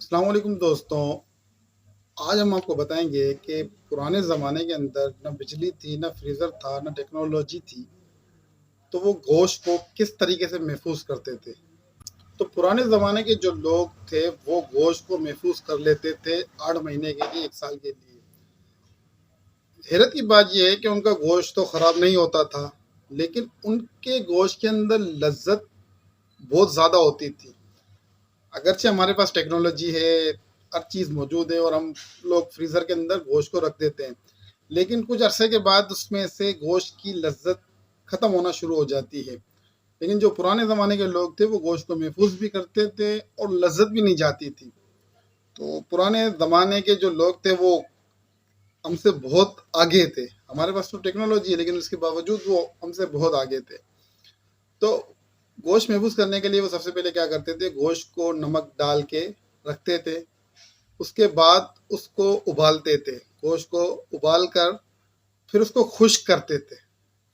अस्सलाम वालेकुम दोस्तों। आज हम आपको बताएंगे कि पुराने ज़माने के अंदर ना बिजली थी, ना फ्रीज़र था, ना टेक्नोलॉजी थी, तो वो गोश्त को किस तरीके से महफूज करते थे। तो पुराने ज़माने के जो लोग थे वो गोश्त को महफूज कर लेते थे 8 महीने के लिए, 1 साल के लिए। हैरत की बात ये है कि उनका गोश्त तो ख़राब नहीं होता था, लेकिन उनके गोश्त के अंदर लज़्ज़त बहुत ज़्यादा होती थी। अगरचे हमारे पास टेक्नोलॉजी है, हर चीज़ मौजूद है और हम लोग फ्रीज़र के अंदर गोश्त को रख देते हैं, लेकिन कुछ अरसे के बाद उसमें से गोश्त की लज्जत ख़त्म होना शुरू हो जाती है। लेकिन जो पुराने ज़माने के लोग थे वो गोश्त को महफूज भी करते थे और लज्जत भी नहीं जाती थी। तो पुराने ज़माने के जो लोग थे वो हमसे बहुत आगे थे। हमारे पास तो टेक्नोलॉजी है, लेकिन उसके बावजूद वो हमसे बहुत आगे थे। तो गोश्त महफूज करने के लिए वो सबसे पहले क्या करते थे, गोश्त को नमक डाल के रखते थे। उसके बाद उसको उबालते थे। गोश्त को उबाल कर फिर उसको खुश्क करते थे।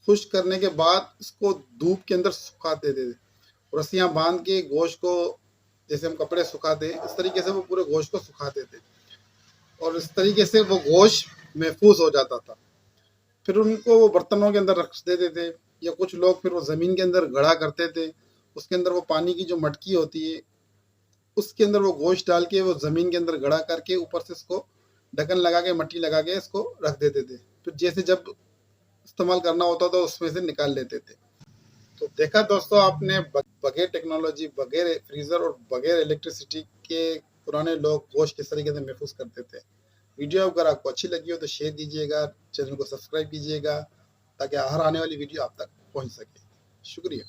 खुश्क करने के बाद उसको धूप के अंदर सुखाते थे। रस्सियाँ बांध के गोश्त को, जैसे हम कपड़े सुखाते हैं, इस तरीके से वो पूरे गोश्त को सुखाते थे और इस तरीके से वो गोश्त महफूज हो जाता था। फिर उनको वो बर्तनों के अंदर रख देते थे, या कुछ लोग फिर वो ज़मीन के अंदर गड़ा करते थे। उसके अंदर वो पानी की जो मटकी होती है, उसके अंदर वो गोश्त डाल के वो ज़मीन के अंदर गड़ा करके ऊपर से इसको ढक्कन लगा के, मट्टी लगा के इसको रख देते थे। फिर जैसे जब इस्तेमाल करना होता था उसमें से निकाल लेते थे। तो देखा दोस्तों आपने, बगैर टेक्नोलॉजी, बगैर फ्रीज़र और बगैर इलेक्ट्रिसिटी के पुराने लोग गोश्त किस तरीके से महफूज करते थे। वीडियो अगर आपको अच्छी लगी हो तो शेयर दीजिएगा, चैनल को सब्सक्राइब कीजिएगा ताकि हर आने वाली वीडियो आप तक पहुंच सके। शुक्रिया।